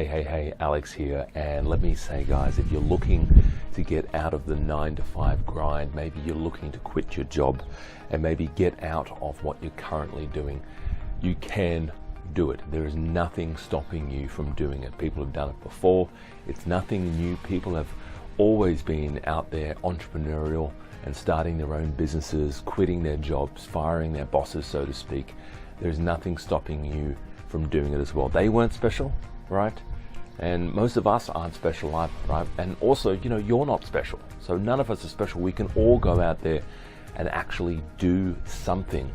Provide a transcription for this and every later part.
Hey, Alex here, and let me say, guys, if you're looking to get out of the 9-to-5 grind, maybe you're looking to quit your job and maybe get out of what you're currently doing, you can do it. There is nothing stopping you from doing it. People have done it before. It's nothing new. People have always been out there entrepreneurial and starting their own businesses, quitting their jobs, firing their bosses, so to speak. There's nothing stopping you from doing it as well. They weren't special, right? And most of us aren't special, right? And also, you're not special. So none of us are special. We can all go out there and actually do something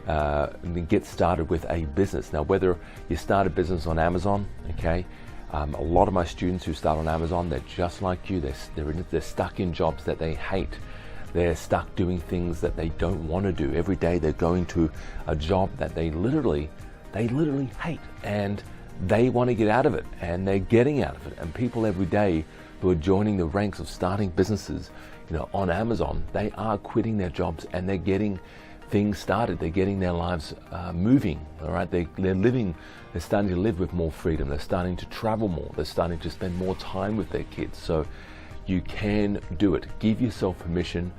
and get started with a business. Now, whether you start a business on Amazon, okay? A lot of my students who start on Amazon, they're just like you. They're stuck in jobs that they hate. They're stuck doing things that they don't want to do. Every day they're going to a job that they literally hate, and they want to get out of it, and they're getting out of it. And people every day who are joining the ranks of starting businesses, on Amazon, they are quitting their jobs and they're getting things started. They're getting their lives moving. All right, they're starting to live with more freedom. They're starting to travel more. They're starting to spend more time with their kids. So you can do it. Give yourself permission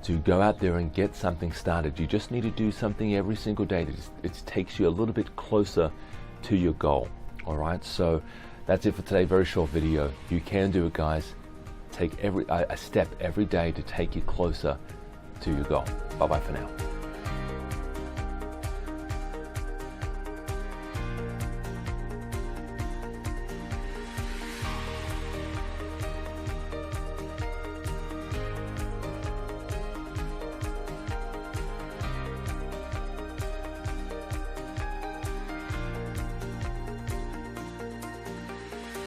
to go out there and get something started. You just need to do something every single day that it takes you a little bit closer to your goal. All right, so that's it for today. Very short video. You can do it, guys. Take a step every day to take you closer to your goal. Bye-bye for now.